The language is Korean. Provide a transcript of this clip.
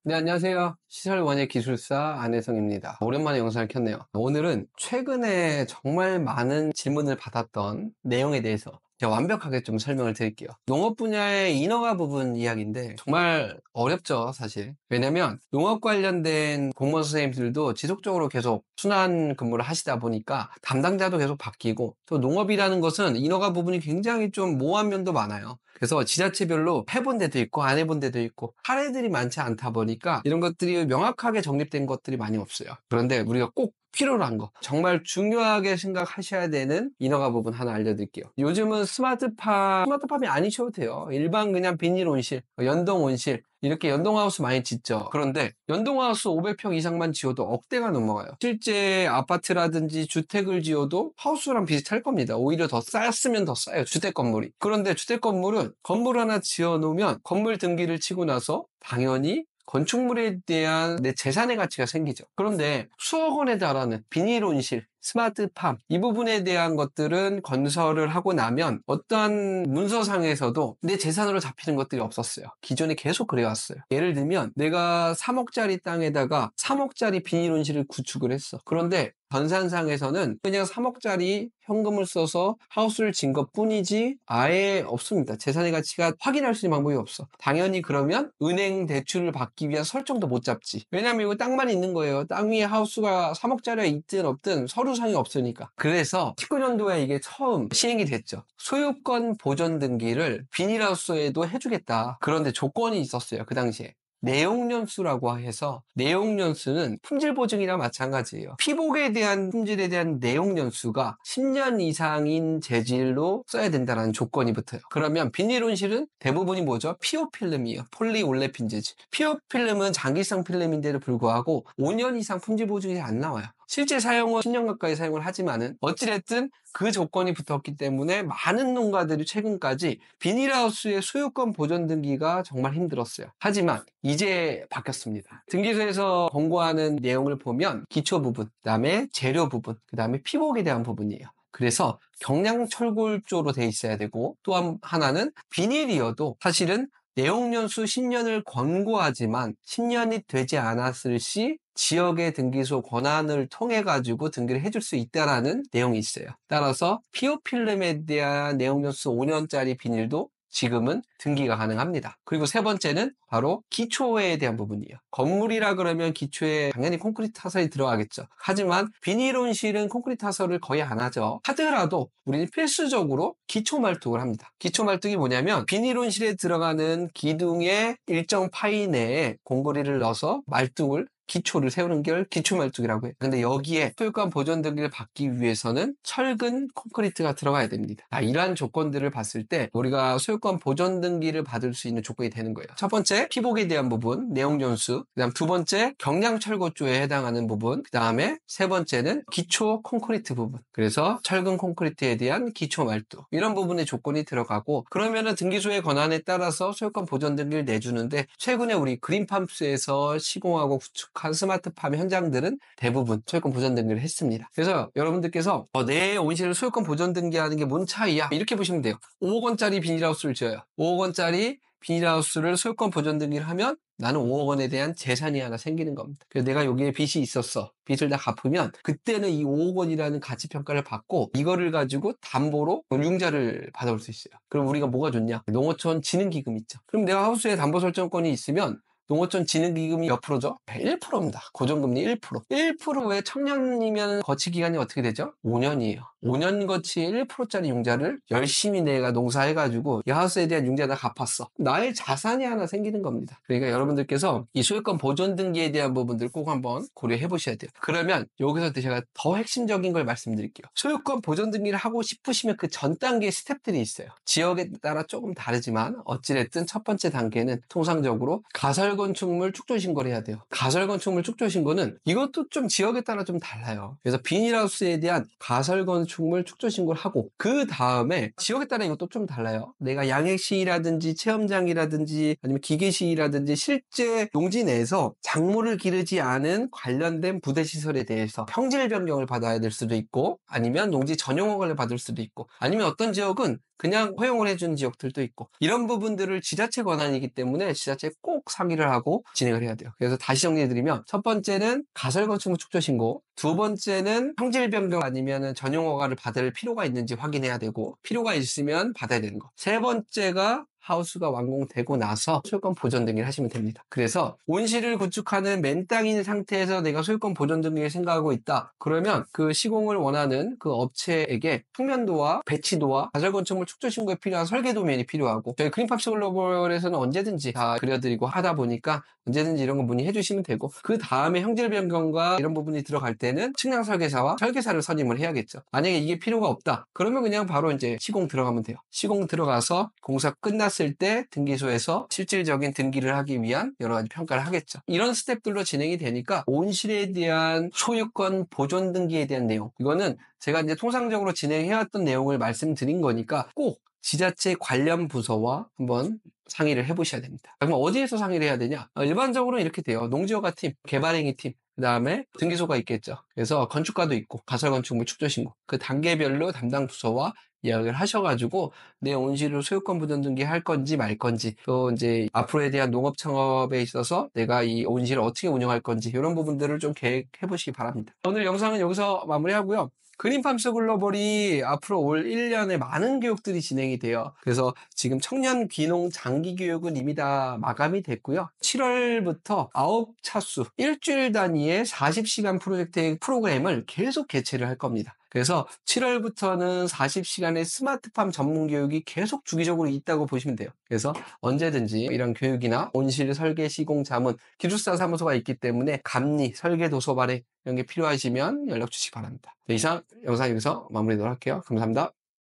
네, 안녕하세요. 시설원예 기술사 안혜성입니다. 오랜만에 영상을 켰네요. 오늘은 최근에 정말 많은 질문을 받았던 내용에 대해서 제가 완벽하게 좀 설명을 드릴게요. 농업 분야의 인허가 부분 이야기인데 정말 어렵죠, 사실. 왜냐면 농업 관련된 공무원 선생님들도 지속적으로 계속 순환 근무를 하시다 보니까 담당자도 계속 바뀌고, 또 농업이라는 것은 인허가 부분이 굉장히 좀 모호한 면도 많아요. 그래서 지자체별로 해본 데도 있고 안 해본 데도 있고 사례들이 많지 않다 보니까 이런 것들이 명확하게 정립된 것들이 많이 없어요. 그런데 우리가 꼭 필요로 한 거, 정말 중요하게 생각하셔야 되는 인허가 부분 하나 알려드릴게요. 요즘은 스마트팜이 아니셔도 돼요. 일반 그냥 비닐 온실, 연동 온실, 이렇게 연동하우스 많이 짓죠. 그런데 연동하우스 500평 이상만 지어도 억대가 넘어가요. 실제 아파트라든지 주택을 지어도 하우스랑 비슷할 겁니다. 오히려 더 쌓였으면 더 싸요, 주택 건물이. 그런데 주택 건물은 건물 하나 지어 놓으면 건물 등기를 치고 나서 당연히 건축물에 대한 내 재산의 가치가 생기죠. 그런데 수억 원에 달하는 비닐온실, 스마트팜, 이 부분에 대한 것들은 건설을 하고 나면 어떠한 문서상에서도 내 재산으로 잡히는 것들이 없었어요. 기존에 계속 그래왔어요. 예를 들면 내가 3억짜리 땅에다가 3억짜리 비닐온실을 구축을 했어. 그런데 전산상에서는 그냥 3억짜리 현금을 써서 하우스를 진 것 뿐이지 아예 없습니다. 재산의 가치가 확인할 수 있는 방법이 없어. 당연히 그러면 은행 대출을 받기 위한 설정도 못 잡지. 왜냐면 이거 땅만 있는 거예요. 땅 위에 하우스가 3억짜리가 있든 없든 서류상이 없으니까. 그래서 19년도에 이게 처음 시행이 됐죠. 소유권 보존 등기를 비닐하우스에도 해주겠다. 그런데 조건이 있었어요, 그 당시에. 내용연수라고 해서, 내용연수는 품질 보증이랑 마찬가지예요. 피복에 대한 품질에 대한 내용연수가 10년 이상인 재질로 써야 된다는 조건이 붙어요. 그러면 비닐온실은 대부분이 뭐죠? 피오필름이에요. 폴리올레핀 재질. 피오필름은 장기성 필름인데도 불구하고 5년 이상 품질 보증이 안 나와요. 실제 사용은 10년 가까이 사용을 하지만은 어찌됐든 그 조건이 붙었기 때문에 많은 농가들이 최근까지 비닐하우스의 소유권 보존 등기가 정말 힘들었어요. 하지만 이제 바뀌었습니다. 등기소에서 권고하는 내용을 보면 기초 부분, 그 다음에 재료 부분, 그 다음에 피복에 대한 부분이에요. 그래서 경량철골조로 돼 있어야 되고, 또 하나는 비닐이어도 사실은 내용연수 10년을 권고하지만 10년이 되지 않았을 시 지역의 등기소 권한을 통해 가지고 등기를 해줄 수 있다라는 내용이 있어요. 따라서 피오필름에 대한 내용연수 5년짜리 비닐도 지금은 등기가 가능합니다. 그리고 세 번째는 바로 기초에 대한 부분이에요. 건물이라 그러면 기초에 당연히 콘크리트 타설이 들어가겠죠. 하지만 비닐온실은 콘크리트 타설을 거의 안 하죠. 하더라도 우리는 필수적으로 기초 말뚝을 합니다. 기초 말뚝이 뭐냐면 비닐온실에 들어가는 기둥의 일정 파이 내에 공고리를 넣어서 말뚝을 기초를 세우는 걸 기초말뚝이라고 해요. 근데 여기에 소유권 보존 등기를 받기 위해서는 철근 콘크리트가 들어가야 됩니다. 이러한 조건들을 봤을 때 우리가 소유권 보존 등기를 받을 수 있는 조건이 되는 거예요. 첫 번째, 피복에 대한 부분, 내용연수. 그 다음 두 번째, 경량철거조에 해당하는 부분. 그 다음에 세 번째는 기초 콘크리트 부분. 그래서 철근 콘크리트에 대한 기초 말뚝. 이런 부분의 조건이 들어가고, 그러면은 등기소의 권한에 따라서 소유권 보존 등기를 내주는데, 최근에 우리 그린팜스에서 시공하고 구축 한 스마트팜 현장들은 대부분 소유권 보존 등기를 했습니다. 그래서 여러분들께서 내 온실을 소유권 보존 등기하는 게 뭔 차이야? 이렇게 보시면 돼요. 5억 원짜리 비닐하우스를 지어요. 5억 원짜리 비닐하우스를 소유권 보존 등기를 하면 나는 5억 원에 대한 재산이 하나 생기는 겁니다. 그래서 내가 여기에 빚이 있었어. 빚을 다 갚으면 그때는 이 5억 원이라는 가치 평가를 받고 이거를 가지고 담보로 융자를 받아올 수 있어요. 그럼 우리가 뭐가 좋냐? 농어촌 진흥기금 있죠. 그럼 내가 하우스에 담보 설정권이 있으면 농어촌 진흥기금이 몇 프로죠? 1%입니다. 고정금리 1%. 1%의 청년이면 거치 기간이 어떻게 되죠? 5년이에요. 5년 거치 1%짜리 융자를 열심히 내가 농사해가지고 이 하우스에 대한 융자 다 갚았어. 나의 자산이 하나 생기는 겁니다. 그러니까 여러분들께서 이 소유권 보존 등기에 대한 부분들 꼭 한번 고려해 보셔야 돼요. 그러면 여기서 제가 더 핵심적인 걸 말씀드릴게요. 소유권 보존 등기를 하고 싶으시면 그 전 단계의 스텝들이 있어요. 지역에 따라 조금 다르지만 어찌됐든 첫 번째 단계는 통상적으로 가설건축물 축조신고를 해야 돼요. 가설건축물 축조신고는 이것도 좀 지역에 따라 좀 달라요. 그래서 비닐하우스에 대한 가설건축물 축조신고를 하고 그 다음에 지역에 따라 이것도 좀 달라요. 내가 양액시라든지 체험장이라든지 아니면 기계시라든지 실제 농지 내에서 작물을 기르지 않은 관련된 부대시설에 대해서 평질 변경을 받아야 될 수도 있고 아니면 농지 전용 허가를 받을 수도 있고 아니면 어떤 지역은 그냥 허용을 해주는 지역들도 있고 이런 부분들을 지자체 권한이기 때문에 지자체에 꼭 상의를 하고 진행을 해야 돼요. 그래서 다시 정리해드리면 첫 번째는 가설건축물 축조신고, 두 번째는 형질 변경 아니면 전용 허가를 받을 필요가 있는지 확인해야 되고 필요가 있으면 받아야 되는 거. 세 번째가 하우스가 완공되고 나서 소유권 보존 등기를 하시면 됩니다. 그래서 온실을 구축하는 맨 땅인 상태에서 내가 소유권 보존 등기를 생각하고 있다. 그러면 그 시공을 원하는 그 업체에게 평면도와 배치도와 가설건축물 축조 신고에 필요한 설계 도면이 필요하고 저희 그린팜스 글로벌에서는 언제든지 다 그려드리고 하다 보니까 언제든지 이런 거 문의해 주시면 되고 그 다음에 형질 변경과 이런 부분이 들어갈 때는 측량 설계사와 설계사를 선임을 해야겠죠. 만약에 이게 필요가 없다. 그러면 그냥 바로 이제 시공 들어가면 돼요. 시공 들어가서 공사 끝났을 때 등기소에서 실질적인 등기를 하기 위한 여러 가지 평가를 하겠죠. 이런 스텝들로 진행이 되니까 온실에 대한 소유권 보존 등기에 대한 내용 이거는 제가 이제 통상적으로 진행해왔던 내용을 말씀드린 거니까 꼭 지자체 관련 부서와 한번 상의를 해보셔야 됩니다. 그럼 어디에서 상의를 해야 되냐? 일반적으로 이렇게 돼요. 농지허가 팀, 개발행위 팀, 그 다음에 등기소가 있겠죠. 그래서 건축가도 있고 가설건축물 축조신고 그 단계별로 담당 부서와 이야기를 하셔가지고 내 온실을 소유권 보존 등기 할 건지 말 건지 또 이제 앞으로에 대한 농업 창업에 있어서 내가 이 온실을 어떻게 운영할 건지 이런 부분들을 좀 계획해 보시기 바랍니다. 오늘 영상은 여기서 마무리하고요. 그린팜스 글로벌이 앞으로 올 1년에 많은 교육들이 진행이 돼요. 그래서 지금 청년 귀농 장기 교육은 이미 다 마감이 됐고요. 7월부터 9차수 일주일 단위의 40시간 프로젝트 프로그램을 계속 개최를 할 겁니다. 그래서 7월부터는 40시간의 스마트팜 전문 교육이 계속 주기적으로 있다고 보시면 돼요. 그래서 언제든지 이런 교육이나 온실 설계 시공 자문 기술사 사무소가 있기 때문에 감리, 설계 도서 발행 이런 게 필요하시면 연락 주시기 바랍니다. 이상 영상 여기서 마무리하도록 할게요. 감사합니다.